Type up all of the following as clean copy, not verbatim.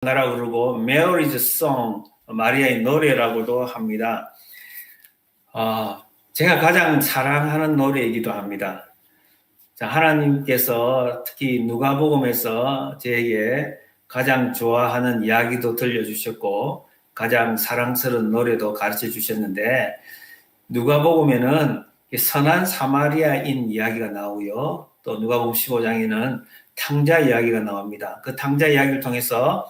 나라고 그러고 Mary's Song, 마리아의 노래라고도 합니다. 제가 가장 사랑하는 노래이기도 합니다. 자, 하나님께서 특히 누가복음에서 저에게 가장 좋아하는 이야기도 들려주셨고 가장 사랑스러운 노래도 가르쳐 주셨는데, 누가복음에는 선한 사마리아인 이야기가 나오고요, 또 누가복음 15장에는 탕자 이야기가 나옵니다. 그 탕자 이야기를 통해서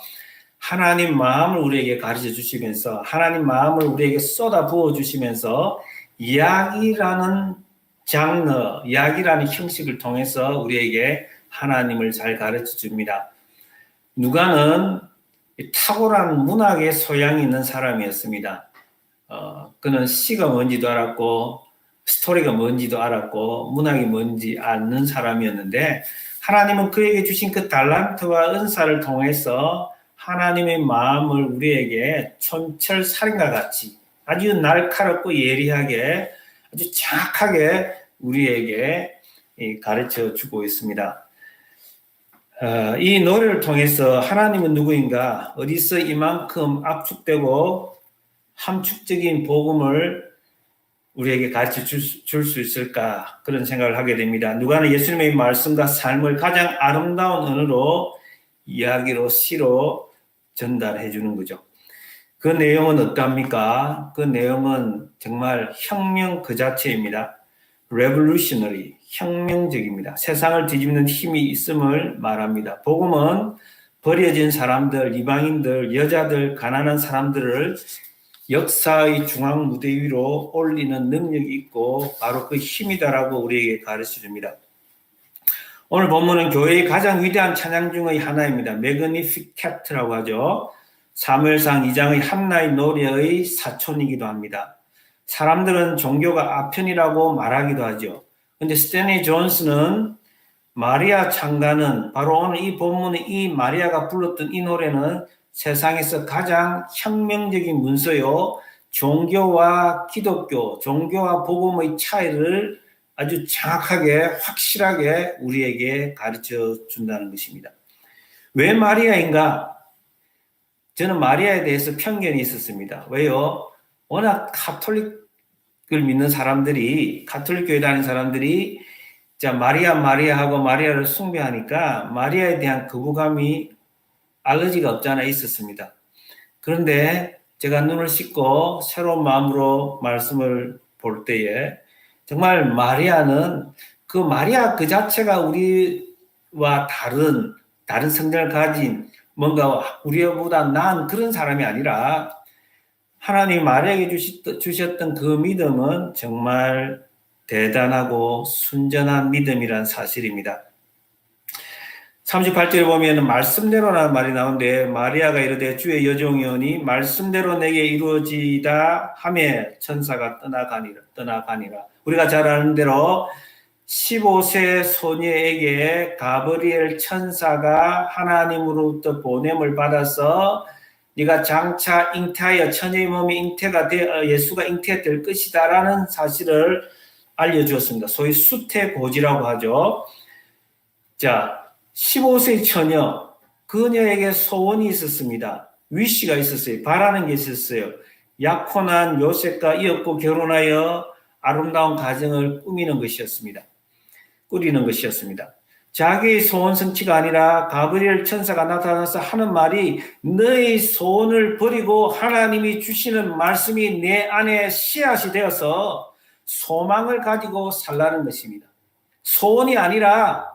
하나님 마음을 우리에게 가르쳐 주시면서, 하나님 마음을 우리에게 쏟아 부어 주시면서 이야기라는 장르, 이야기라는 형식을 통해서 우리에게 하나님을 잘 가르쳐 줍니다. 누가는 탁월한 문학의 소양이 있는 사람이었습니다. 그는 시가 뭔지도 알았고 스토리가 뭔지도 알았고 문학이 뭔지 아는 사람이었는데, 하나님은 그에게 주신 그 달란트와 은사를 통해서 하나님의 마음을 우리에게 촌철살인과 같이 아주 날카롭고 예리하게 아주 정확하게 우리에게 가르쳐 주고 있습니다. 이 노래를 통해서 하나님은 누구인가, 어디서 이만큼 압축되고 함축적인 복음을 우리에게 가르쳐 줄 수 있을까, 그런 생각을 하게 됩니다. 누가는 예수님의 말씀과 삶을 가장 아름다운 언어로, 이야기로, 시로 전달해 주는 거죠. 그 내용은 어떠합니까? 그 내용은 정말 혁명 그 자체입니다. revolutionary, 혁명적입니다. 세상을 뒤집는 힘이 있음을 말합니다. 복음은 버려진 사람들, 이방인들, 여자들, 가난한 사람들을 역사의 중앙 무대 위로 올리는 능력이 있고 바로 그 힘이다라고 우리에게 가르쳐 줍니다. 오늘 본문은 교회의 가장 위대한 찬양 중의 하나입니다. 매그니피캣라고 하죠. 사무엘상 2장의 한나의 노래의 사촌이기도 합니다. 사람들은 종교가 아편이라고 말하기도 하죠. 그런데 스탠리 존스는 마리아 창가는, 바로 오늘 이 본문의 이 마리아가 불렀던 이 노래는 세상에서 가장 혁명적인 문서요, 종교와 기독교, 종교와 복음의 차이를 아주 정확하게 확실하게 우리에게 가르쳐 준다는 것입니다. 왜 마리아인가? 저는 마리아에 대해서 편견이 있었습니다. 왜요? 워낙 가톨릭을 믿는 사람들이, 가톨릭 교회 다니는 사람들이 자 마리아 하고 마리아를 숭배하니까 마리아에 대한 거부감이, 알러지가 없잖아 있었습니다. 그런데 제가 눈을 씻고 새로운 마음으로 말씀을 볼 때에 정말 마리아는 그 마리아 그 자체가 우리와 다른 성장을 가진 뭔가 우리보다 나은 그런 사람이 아니라 하나님이 마리아에게 주셨던 그 믿음은 정말 대단하고 순전한 믿음이란 사실입니다. 38절에 보면 말씀대로라는 말이 나오는데, 마리아가 이르되 주의 여종이오니 말씀대로 내게 이루어지다 하며 천사가 떠나가니라. 우리가 잘 아는 대로 15세 소녀에게 가브리엘 천사가 하나님으로부터 보냄을 받아서 네가 장차 잉태하여 처녀의 몸이 잉태가 되어 예수가 잉태될 것이다 라는 사실을 알려주었습니다. 소위 수태고지라고 하죠. 자, 15세 처녀, 그녀에게 소원이 있었습니다. 위시가 있었어요. 바라는 게 있었어요. 약혼한 요셉과 이었고 결혼하여 아름다운 가정을 꾸리는 것이었습니다. 자기의 소원 성취가 아니라 가브리엘 천사가 나타나서 하는 말이, 너의 소원을 버리고 하나님이 주시는 말씀이 내 안에 씨앗이 되어서 소망을 가지고 살라는 것입니다. 소원이 아니라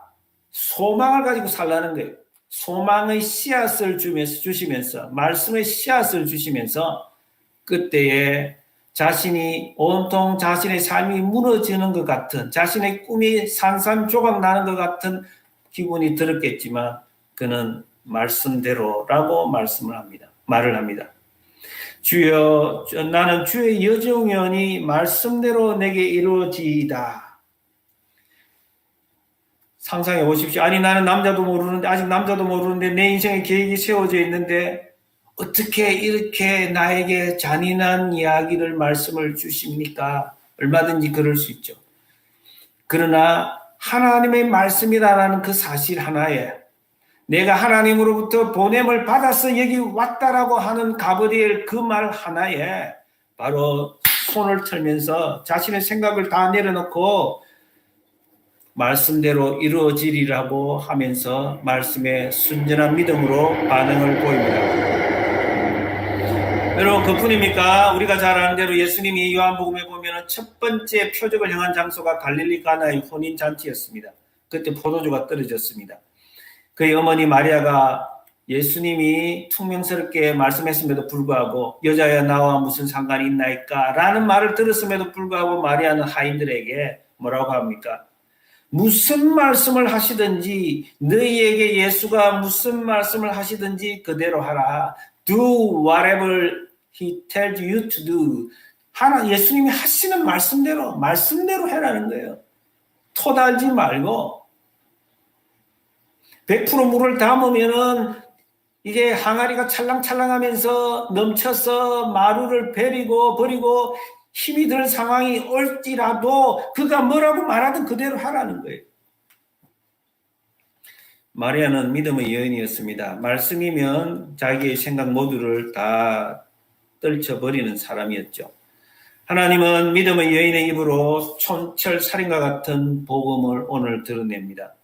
소망을 가지고 살라는 거예요. 소망의 씨앗을 주시면서, 말씀의 씨앗을 주시면서 그때에 자신이 온통 자신의 삶이 무너지는 것 같은, 자신의 꿈이 산산조각 나는 것 같은 기분이 들었겠지만 그는 말씀대로라고 말을 합니다. 주여, 나는 주의 여종이오니 말씀대로 내게 이루어지이다. 상상해 보십시오. 아니 나는 아직 남자도 모르는데 내 인생의 계획이 세워져 있는데 어떻게 이렇게 나에게 잔인한 이야기를, 말씀을 주십니까? 얼마든지 그럴 수 있죠. 그러나 하나님의 말씀이라는 그 사실 하나에 내가 하나님으로부터 보냄을 받아서 여기 왔다라고 하는 가브리엘 그 말 하나에 바로 손을 털면서 자신의 생각을 다 내려놓고 말씀대로 이루어지리라고 하면서 말씀에 순전한 믿음으로 반응을 보입니다. 여러분, 그뿐입니까? 우리가 잘 아는 대로 예수님이 요한복음에 보면 첫 번째 표적을 향한 장소가 갈릴리 가나의 혼인잔치였습니다. 그때 포도주가 떨어졌습니다. 그의 어머니 마리아가 예수님이 퉁명스럽게 말씀했음에도 불구하고 여자야 나와 무슨 상관이 있나이까? 라는 말을 들었음에도 불구하고 마리아는 하인들에게 뭐라고 합니까? 무슨 말씀을 하시든지 너희에게 예수가 무슨 말씀을 하시든지 그대로 하라. Do whatever he tells you to do. 예수님이 하시는 말씀대로 해라는 거예요. 토달지 말고 100% 물을 담으면은 이게 항아리가 찰랑찰랑하면서 넘쳐서 마루를 버리고 힘이 들 상황이 올지라도 그가 뭐라고 말하든 그대로 하라는 거예요. 마리아는 믿음의 여인이었습니다. 말씀이면 자기의 생각 모두를 다 떨쳐버리는 사람이었죠. 하나님은 믿음의 여인의 입으로 촌철살인과 같은 복음을 오늘 드러냅니다.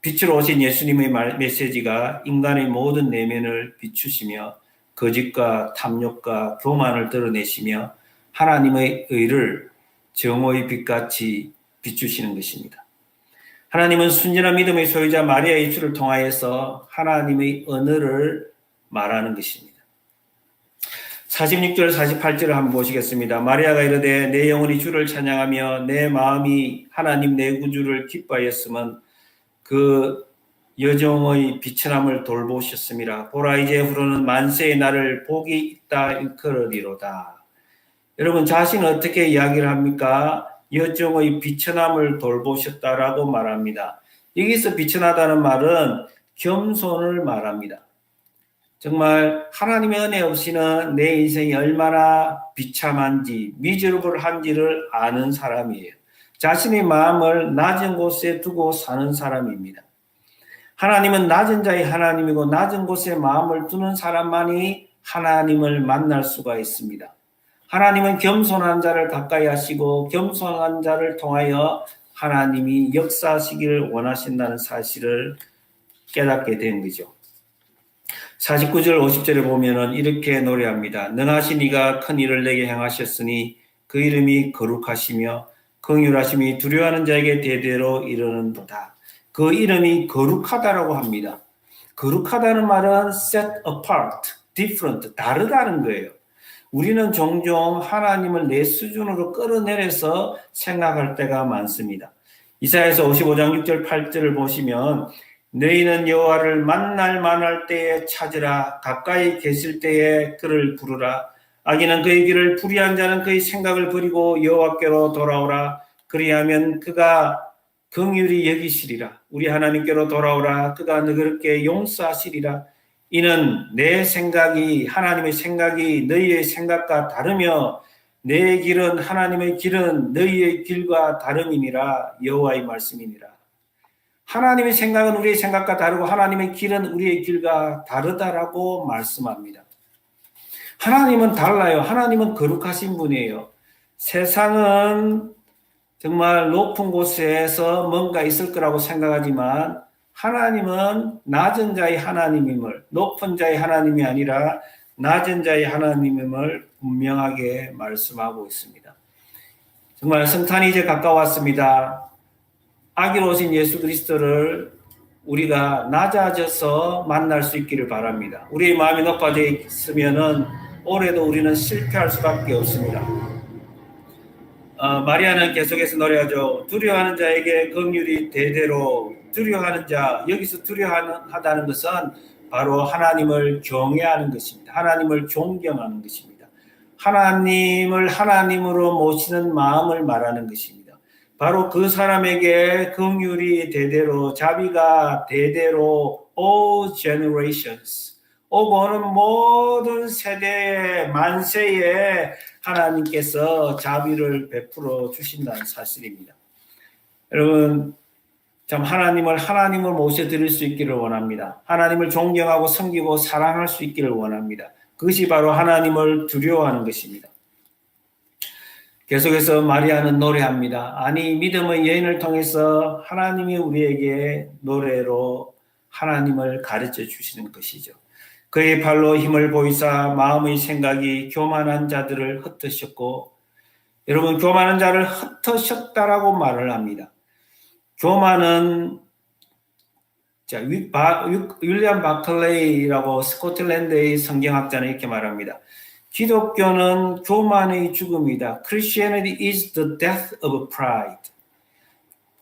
빛으로 오신 예수님의 메시지가 인간의 모든 내면을 비추시며 거짓과 탐욕과 교만을 드러내시며 하나님의 의를 정오의 빛같이 비추시는 것입니다. 하나님은 순전한 믿음의 소유자 마리아의 입술을 통하여서 하나님의 언어를 말하는 것입니다. 46절 48절을 한번 보시겠습니다. 마리아가 이르되 내 영혼이 주를 찬양하며 내 마음이 하나님 내 구주를 기뻐하였으면 그 여종의 비천함을 돌보셨습니다. 보라 이제 후로는 만세의 날을 복이 있다 일컬으리로다. 여러분 자신은 어떻게 이야기를 합니까? 여종의 비천함을 돌보셨다라고 말합니다. 여기서 비천하다는 말은 겸손을 말합니다. 정말 하나님의 은혜 없이는 내 인생이 얼마나 비참한지 미저러블한지를 아는 사람이에요. 자신의 마음을 낮은 곳에 두고 사는 사람입니다. 하나님은 낮은 자의 하나님이고 낮은 곳에 마음을 두는 사람만이 하나님을 만날 수가 있습니다. 하나님은 겸손한 자를 가까이 하시고 겸손한 자를 통하여 하나님이 역사하시기를 원하신다는 사실을 깨닫게 된 거죠. 49절 50절에 보면은 이렇게 노래합니다. 능하신 이가 큰 일을 내게 행하셨으니 그 이름이 거룩하시며 긍휼하심이 두려워하는 자에게 대대로 이르는도다. 그 이름이 거룩하다라고 합니다. 거룩하다는 말은 set apart, different, 다르다는 거예요. 우리는 종종 하나님을 내 수준으로 끌어내려서 생각할 때가 많습니다. 이사야서 55장 6절 8절을 보시면 너희는 여호와를 만날 때에 찾으라. 가까이 계실 때에 그를 부르라. 악인은 그의 길을 불의한 자는 그의 생각을 버리고 여호와께로 돌아오라. 그리하면 그가 긍휼히 여기시리라. 우리 하나님께로 돌아오라. 그가 너그럽게 용서하시리라. 이는 내 생각이 하나님의 생각이 너희의 생각과 다르며 내 길은 하나님의 길은 너희의 길과 다름이니라. 여호와의 말씀이니라. 하나님의 생각은 우리의 생각과 다르고 하나님의 길은 우리의 길과 다르다라고 말씀합니다. 하나님은 달라요. 하나님은 거룩하신 분이에요. 세상은 정말 높은 곳에서 뭔가 있을 거라고 생각하지만 하나님은 낮은 자의 하나님임을, 높은 자의 하나님이 아니라 낮은 자의 하나님임을 분명하게 말씀하고 있습니다. 정말 성탄이 이제 가까웠습니다. 아기로 오신 예수 그리스도를 우리가 낮아져서 만날 수 있기를 바랍니다. 우리의 마음이 높아져 있으면은 올해도 우리는 실패할 수밖에 없습니다. 마리아는 계속해서 노래하죠. 두려워하는 자에게 긍휼이 대대로. 두려워하는 자, 여기서 두려워하다는 것은 바로 하나님을 경외하는 것입니다. 하나님을 존경하는 것입니다. 하나님을 하나님으로 모시는 마음을 말하는 것입니다. 바로 그 사람에게 긍휼이 대대로, 자비가 대대로 all generations, 오고 오는 모든 세대에 만세에 하나님께서 자비를 베풀어 주신다는 사실입니다. 여러분 참 하나님을 모셔드릴 수 있기를 원합니다. 하나님을 존경하고 섬기고 사랑할 수 있기를 원합니다. 그것이 바로 하나님을 두려워하는 것입니다. 계속해서 마리아는 노래합니다. 아니 믿음의 여인을 통해서 하나님이 우리에게 노래로 하나님을 가르쳐 주시는 것이죠. 그의 발로 힘을 보이사 마음의 생각이 교만한 자들을 흩으셨고, 여러분 교만한 자를 흩으셨다라고 말을 합니다. 교만은 윌리엄 바클레이라고 스코틀랜드의 성경학자는 이렇게 말합니다. 기독교는 교만의 죽음이다. Christianity is the death of pride.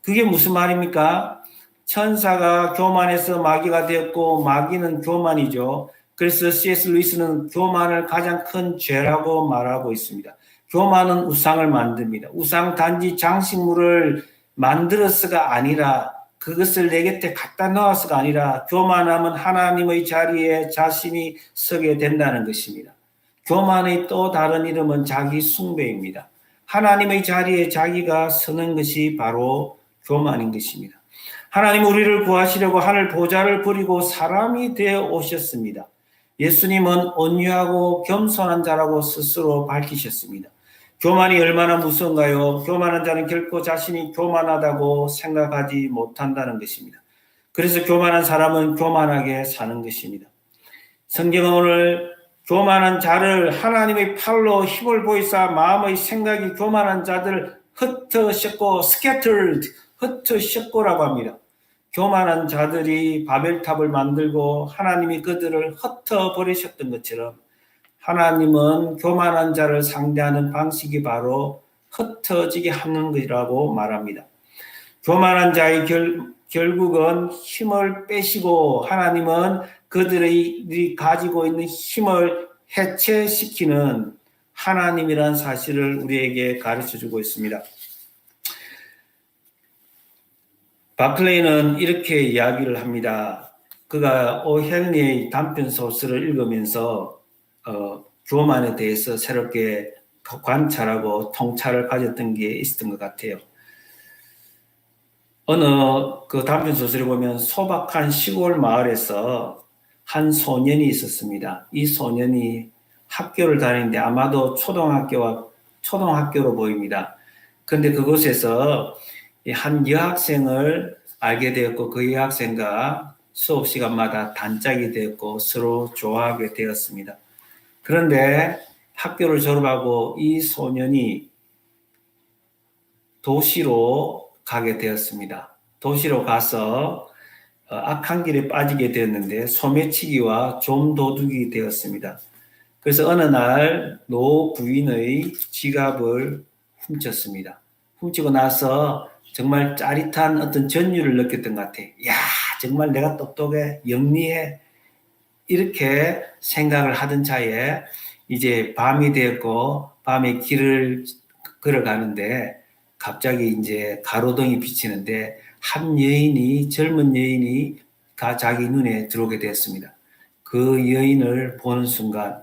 그게 무슨 말입니까? 천사가 교만해서 마귀가 되었고 마귀는 교만이죠. 그래서 C.S. 루이스는 교만을 가장 큰 죄라고 말하고 있습니다. 교만은 우상을 만듭니다. 우상 단지 장식물을 만들어서가 아니라 그것을 내 곁에 갖다 놓아서가 아니라 교만하면 하나님의 자리에 자신이 서게 된다는 것입니다. 교만의 또 다른 이름은 자기 숭배입니다. 하나님의 자리에 자기가 서는 것이 바로 교만인 것입니다. 하나님 우리를 구하시려고 하늘 보좌를 버리고 사람이 되어 오셨습니다. 예수님은 온유하고 겸손한 자라고 스스로 밝히셨습니다. 교만이 얼마나 무서운가요? 교만한 자는 결코 자신이 교만하다고 생각하지 못한다는 것입니다. 그래서 교만한 사람은 교만하게 사는 것입니다. 성경은 오늘 교만한 자를 하나님의 팔로 힘을 보이사 마음의 생각이 교만한 자들을 흩으셨고 scattered, 흩으셨고라고 합니다. 교만한 자들이 바벨탑을 만들고 하나님이 그들을 흩어버리셨던 것처럼 하나님은 교만한 자를 상대하는 방식이 바로 흩어지게 하는 것이라고 말합니다. 교만한 자의 결국은 힘을 빼시고 하나님은 그들이 가지고 있는 힘을 해체시키는 하나님이라는 사실을 우리에게 가르쳐주고 있습니다. 바클레이는 이렇게 이야기를 합니다. 그가 오헨리의 단편 소설을 읽으면서 교만에 대해서 새롭게 관찰하고 통찰을 가졌던 게 있었던 것 같아요. 어느 그 단편 소설을 보면 소박한 시골 마을에서 한 소년이 있었습니다. 이 소년이 학교를 다니는데 아마도 초등학교로 보입니다. 그런데 그곳에서 한 여학생을 알게 되었고 그 여학생과 수업 시간마다 단짝이 되었고 서로 좋아하게 되었습니다. 그런데 학교를 졸업하고 이 소년이 도시로 가게 되었습니다. 도시로 가서 악한 길에 빠지게 되었는데 소매치기와 좀도둑이 되었습니다. 그래서 어느 날 노 부인의 지갑을 훔쳤습니다. 훔치고 나서 정말 짜릿한 어떤 전율을 느꼈던 것 같아요. 야, 정말 내가 똑똑해, 영리해. 이렇게 생각을 하던 차에 이제 밤이 되었고 밤에 길을 걸어가는데 갑자기 이제 가로등이 비치는데 한 여인이, 젊은 여인이 자기 눈에 들어오게 되었습니다. 그 여인을 보는 순간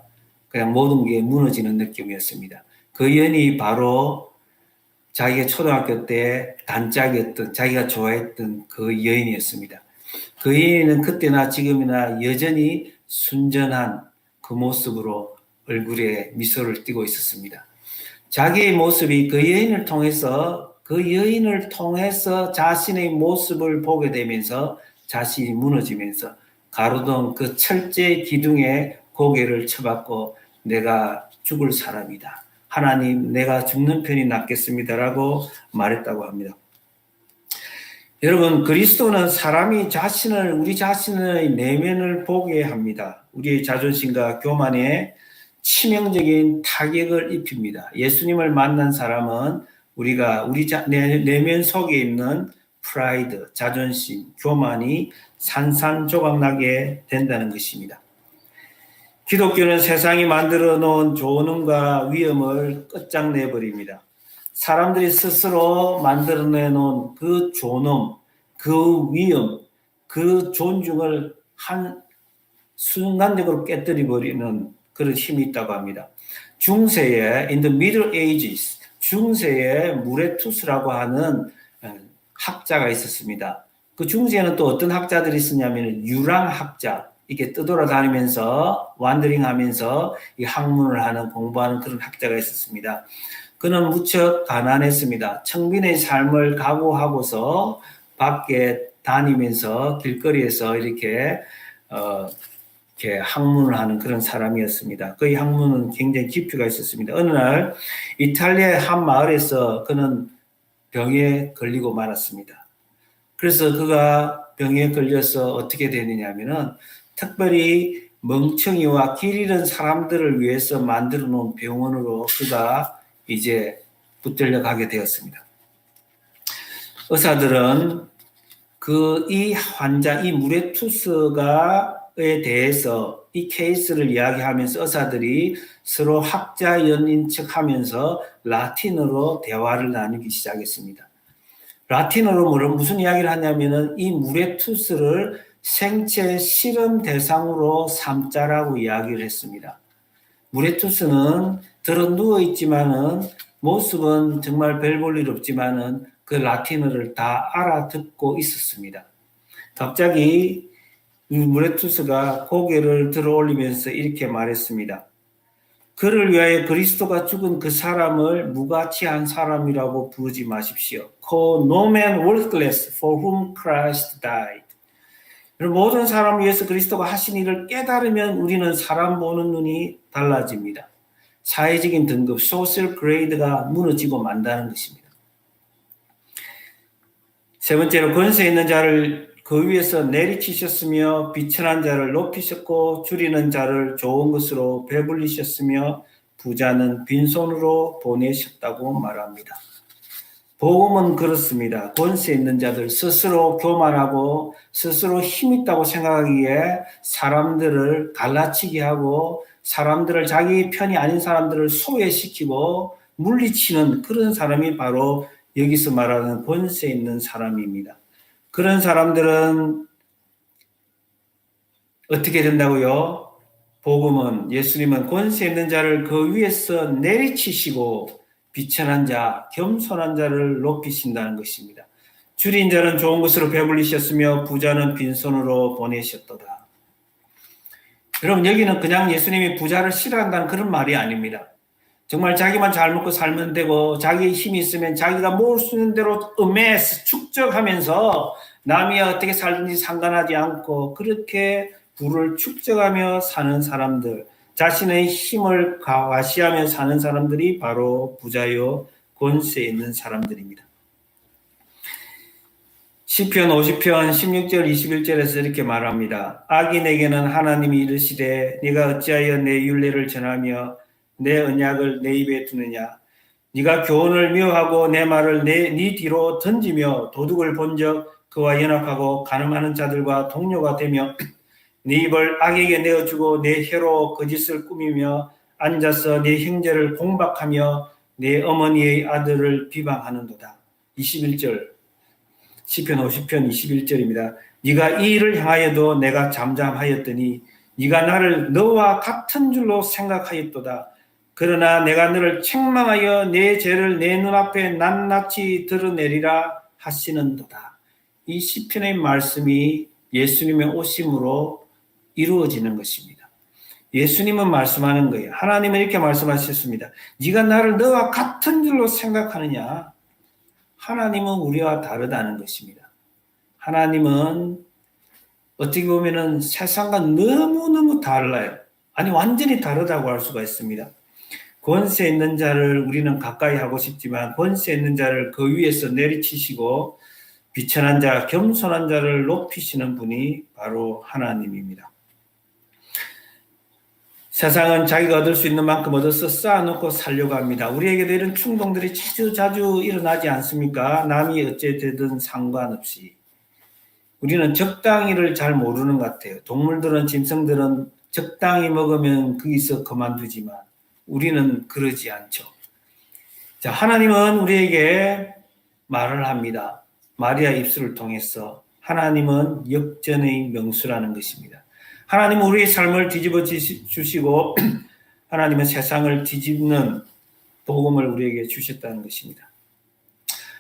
그냥 모든 게 무너지는 느낌이었습니다. 그 여인이 바로 자기가 초등학교 때 단짝이었던, 자기가 좋아했던 그 여인이었습니다. 그 여인은 그때나 지금이나 여전히 순전한 그 모습으로 얼굴에 미소를 띠고 있었습니다. 자기의 모습이 그 여인을 통해서 자신의 모습을 보게 되면서 자신이 무너지면서 가로등 그 철제 기둥에 고개를 쳐박고 내가 죽을 사람이다. 하나님, 내가 죽는 편이 낫겠습니다라고 말했다고 합니다. 여러분, 그리스도는 사람이 우리 자신의 내면을 보게 합니다. 우리의 자존심과 교만에 치명적인 타격을 입힙니다. 예수님을 만난 사람은 우리가 우리 내면 속에 있는 프라이드, 자존심, 교만이 산산조각나게 된다는 것입니다. 기독교는 세상이 만들어 놓은 존엄과 위엄을 끝장내버립니다. 사람들이 스스로 만들어내놓은 그 존엄, 그 위엄, 그 존중을 순간적으로 깨뜨려버리는 그런 힘이 있다고 합니다. 중세에 in the Middle Ages, 중세에 무레투스라고 하는 학자가 있었습니다. 그 중세에는 또 어떤 학자들이 있었냐면 유랑학자, 이게 떠돌아다니면서 완더링하면서 이 학문을 하는 공부하는 그런 학자가 있었습니다. 그는 무척 가난했습니다. 청빈의 삶을 각오하고서 밖에 다니면서 길거리에서 이렇게 학문을 하는 그런 사람이었습니다. 그의 학문은 굉장히 깊이가 있었습니다. 어느 날 이탈리아의 한 마을에서 그는 병에 걸리고 말았습니다. 그래서 그가 병에 걸려서 어떻게 되느냐 하면은 특별히 멍청이와 길 잃은 사람들을 위해서 만들어 놓은 병원으로 그가 이제 붙들려 가게 되었습니다. 의사들은 이 환자, 이 무레투스가에 대해서 이 케이스를 이야기하면서 의사들이 서로 학자 연인 척 하면서 라틴어로 대화를 나누기 시작했습니다. 라틴어로 무슨 이야기를 하냐면은 이 무레투스를 생체 실험 대상으로 삼자라고 이야기를 했습니다. 무레투스는 들어 누워 있지만은 모습은 정말 별 볼 일 없지만은 그 라틴어를 다 알아듣고 있었습니다. 갑자기 무레투스가 고개를 들어 올리면서 이렇게 말했습니다. 그를 위하여 그리스도가 죽은 그 사람을 무가치한 사람이라고 부르지 마십시오. Call no man worthless for whom Christ died. 모든 사람을 위해서 그리스도가 하신 일을 깨달으면 우리는 사람 보는 눈이 달라집니다. 사회적인 등급, 소셜 그레이드가 무너지고 만다는 것입니다. 세 번째로 권세 있는 자를 그 위에서 내리치셨으며 비천한 자를 높이셨고 줄이는 자를 좋은 것으로 배불리셨으며 부자는 빈손으로 보내셨다고 말합니다. 복음은 그렇습니다. 권세 있는 자들 스스로 교만하고 스스로 힘있다고 생각하기에 사람들을 갈라치게 하고 사람들을 자기 편이 아닌 사람들을 소외시키고 물리치는 그런 사람이 바로 여기서 말하는 권세 있는 사람입니다. 그런 사람들은 어떻게 된다고요? 복음은 예수님은 권세 있는 자를 그 위에서 내리치시고 비천한 자, 겸손한 자를 높이신다는 것입니다. 줄인 자는 좋은 것으로 배불리셨으며 부자는 빈손으로 보내셨도다. 여러분 여기는 그냥 예수님이 부자를 싫어한다는 그런 말이 아닙니다. 정말 자기만 잘 먹고 살면 되고 자기 힘이 있으면 자기가 모을 수 있는 대로 amass, 축적하면서 남이 어떻게 살든지 상관하지 않고 그렇게 부를 축적하며 사는 사람들, 자신의 힘을 과시하며 사는 사람들이 바로 부자요 권세 있는 사람들입니다. 시편 50편 16절 21절에서 이렇게 말합니다. 악인에게는 하나님이 이르시되 네가 어찌하여 내 율례를 전하며 내 언약을 내 입에 두느냐. 네가 교훈을 미워하고 내 말을 네 뒤로 던지며 도둑을 본적 그와 연합하고 간음하는 자들과 동료가 되며 네 입을 악에게 내어주고 내 혀로 거짓을 꾸미며 앉아서 네 형제를 공박하며 네 어머니의 아들을 비방하는도다. 21절 시편 50편 21절입니다. 네가 이 일을 향하여도 내가 잠잠하였더니 네가 나를 너와 같은 줄로 생각하였도다. 그러나 내가 너를 책망하여 내 죄를 내 눈앞에 낱낱이 드러내리라 하시는도다. 이 시편의 말씀이 예수님의 오심으로 이루어지는 것입니다. 예수님은 말씀하는 거예요. 하나님은 이렇게 말씀하셨습니다. 네가 나를 너와 같은 줄로 생각하느냐? 하나님은 우리와 다르다는 것입니다. 하나님은 어떻게 보면은 세상과 너무너무 달라요. 아니 완전히 다르다고 할 수가 있습니다. 권세 있는 자를 우리는 가까이 하고 싶지만 권세 있는 자를 그 위에서 내리치시고 비천한 자, 겸손한 자를 높이시는 분이 바로 하나님입니다. 세상은 자기가 얻을 수 있는 만큼 얻어서 쌓아놓고 살려고 합니다. 우리에게도 이런 충동들이 자주 일어나지 않습니까? 남이 어찌되든 상관없이. 우리는 적당히를 잘 모르는 것 같아요. 동물들은, 짐승들은 적당히 먹으면 거기서 그만두지만 우리는 그러지 않죠. 자, 하나님은 우리에게 말을 합니다. 마리아 입술을 통해서. 하나님은 역전의 명수라는 것입니다. 하나님은 우리의 삶을 뒤집어 주시고 하나님은 세상을 뒤집는 복음을 우리에게 주셨다는 것입니다.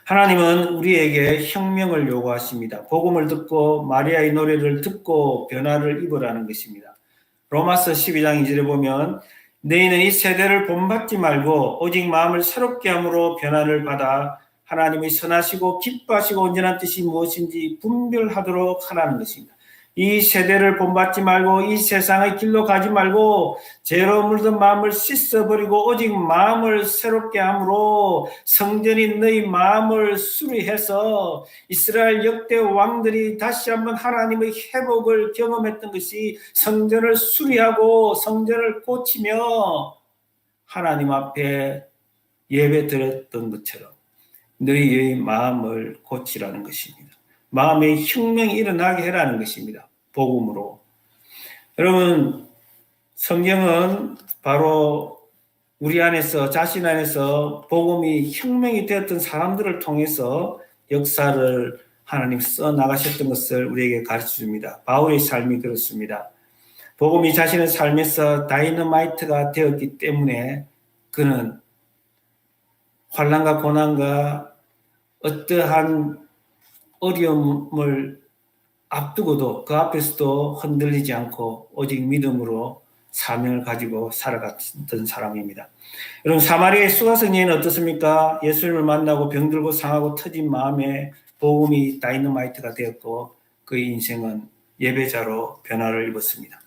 하나님은 우리에게 혁명을 요구하십니다. 복음을 듣고 마리아의 노래를 듣고 변화를 입으라는 것입니다. 로마서 12장 2절에 보면 너희는 이 세대를 본받지 말고 오직 마음을 새롭게 함으로 변화를 받아 하나님의 선하시고 기뻐하시고 온전한 뜻이 무엇인지 분별하도록 하라는 것입니다. 이 세대를 본받지 말고 이 세상의 길로 가지 말고 죄로 물든 마음을 씻어버리고 오직 마음을 새롭게 함으로 성전인 너희 마음을 수리해서 이스라엘 역대 왕들이 다시 한번 하나님의 회복을 경험했던 것이 성전을 수리하고 성전을 고치며 하나님 앞에 예배 드렸던 것처럼 너희의 마음을 고치라는 것입니다. 마음의 혁명이 일어나게 해라는 것입니다. 복음으로. 여러분, 성경은 바로 우리 안에서, 자신 안에서 복음이 혁명이 되었던 사람들을 통해서 역사를 하나님 써나가셨던 것을 우리에게 가르쳐 줍니다. 바울의 삶이 그렇습니다. 복음이 자신의 삶에서 다이너마이트가 되었기 때문에 그는 환난과 고난과 어떠한 어려움을 앞두고도 그 앞에서도 흔들리지 않고 오직 믿음으로 사명을 가지고 살아갔던 사람입니다. 여러분, 사마리아의 수가성 여인은 어떻습니까? 예수님을 만나고 병들고 상하고 터진 마음에 복음이 다이너마이트가 되었고 그의 인생은 예배자로 변화를 입었습니다.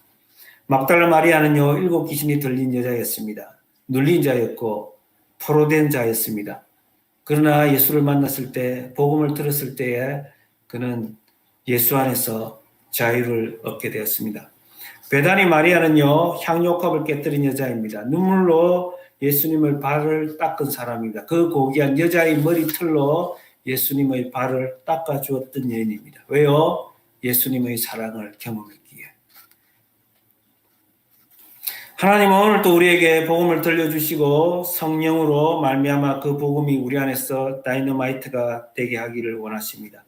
막달라 마리아는요, 7 귀신이 들린 여자였습니다. 눌린 자였고 포로된 자였습니다. 그러나 예수를 만났을 때, 복음을 들었을 때에 그는 예수 안에서 자유를 얻게 되었습니다. 베다니 마리아는요, 향유옥합을 깨뜨린 여자입니다. 눈물로 예수님의 발을 닦은 사람입니다. 그 고귀한 여자의 머리털로 예수님의 발을 닦아주었던 여인입니다. 왜요? 예수님의 사랑을 경험했기에. 하나님은 오늘 또 우리에게 복음을 들려주시고 성령으로 말미암아 그 복음이 우리 안에서 다이너마이트가 되게 하기를 원하십니다.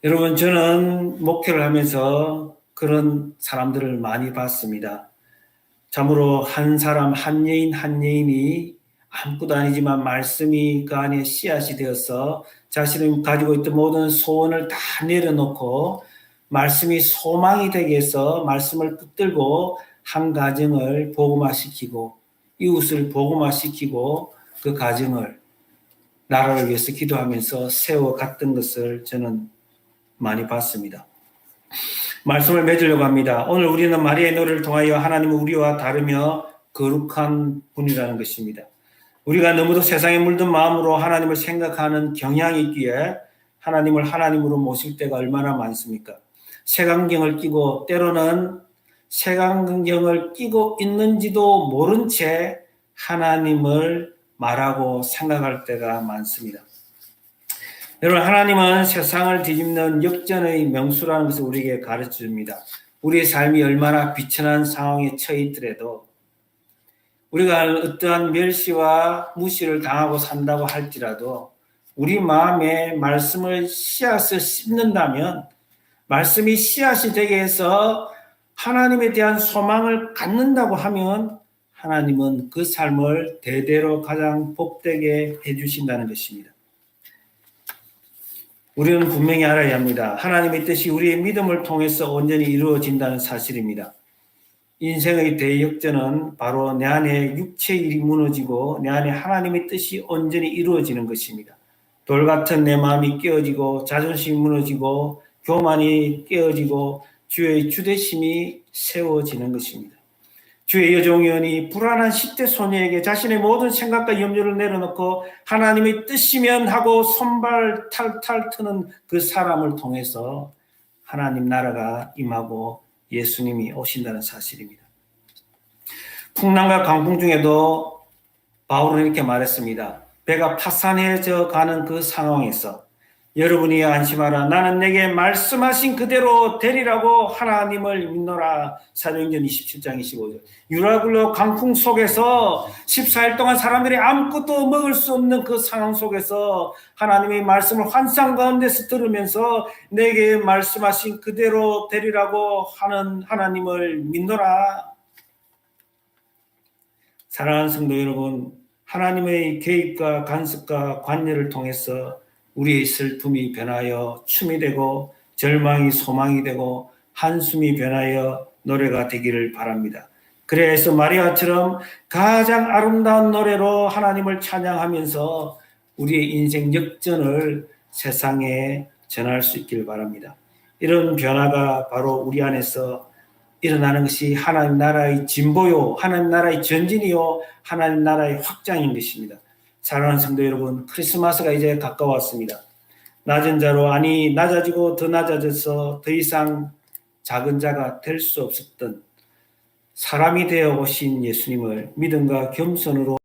여러분, 저는 목회를 하면서 그런 사람들을 많이 봤습니다. 참으로 한 사람, 한 여인, 한 여인이 아무것도 아니지만 말씀이 그 안에 씨앗이 되어서 자신이 가지고 있던 모든 소원을 다 내려놓고 말씀이 소망이 되게 해서 말씀을 붙들고 한 가정을 복음화시키고 이웃을 복음화시키고 그 가정을 나라를 위해서 기도하면서 세워갔던 것을 저는 많이 봤습니다. 말씀을 맺으려고 합니다. 오늘 우리는 마리아의 노래를 통하여 하나님은 우리와 다르며 거룩한 분이라는 것입니다. 우리가 너무도 세상에 물든 마음으로 하나님을 생각하는 경향이 있기에 하나님을 하나님으로 모실 때가 얼마나 많습니까? 색안경을 끼고 때로는 색안경을 끼고 있는지도 모른 채 하나님을 말하고 생각할 때가 많습니다. 여러분, 하나님은 세상을 뒤집는 역전의 명수라는 것을 우리에게 가르쳐 줍니다. 우리의 삶이 얼마나 비천한 상황에 처해 있더라도 우리가 어떠한 멸시와 무시를 당하고 산다고 할지라도 우리 마음에 말씀을 씨앗을 심는다면 말씀이 씨앗이 되게 해서 하나님에 대한 소망을 갖는다고 하면 하나님은 그 삶을 대대로 가장 복되게 해주신다는 것입니다. 우리는 분명히 알아야 합니다. 하나님의 뜻이 우리의 믿음을 통해서 온전히 이루어진다는 사실입니다. 인생의 대역전은 바로 내 안에 육체의 일이 무너지고 내 안에 하나님의 뜻이 온전히 이루어지는 것입니다. 돌 같은 내 마음이 깨어지고 자존심이 무너지고 교만이 깨어지고 주의 주대심이 세워지는 것입니다. 주의 여종연이 불안한 10대 소녀에게 자신의 모든 생각과 염려를 내려놓고 하나님의 뜻이면 하고 손발 탈탈 트는 그 사람을 통해서 하나님 나라가 임하고 예수님이 오신다는 사실입니다. 풍랑과 강풍 중에도 바울은 이렇게 말했습니다. 배가 파산해져 가는 그 상황에서 여러분이 안심하라. 나는 내게 말씀하신 그대로 되리라고 하나님을 믿노라. 사도행전 27장 25절. 유라굴로 강풍 속에서 14일 동안 사람들이 아무것도 먹을 수 없는 그 상황 속에서 하나님의 말씀을 환상 가운데서 들으면서 내게 말씀하신 그대로 되리라고 하는 하나님을 믿노라. 사랑하는 성도 여러분, 하나님의 개입과 간섭과 관여를 통해서 우리의 슬픔이 변하여 춤이 되고 절망이 소망이 되고 한숨이 변하여 노래가 되기를 바랍니다. 그래서 마리아처럼 가장 아름다운 노래로 하나님을 찬양하면서 우리의 인생 역전을 세상에 전할 수 있길 바랍니다. 이런 변화가 바로 우리 안에서 일어나는 것이 하나님 나라의 진보요, 하나님 나라의 전진이요, 하나님 나라의 확장인 것입니다. 사랑하는 성도 여러분, 크리스마스가 이제 가까웠습니다. 낮은 자로 아니 낮아지고 더 낮아져서 더 이상 작은 자가 될 수 없었던 사람이 되어 오신 예수님을 믿음과 겸손으로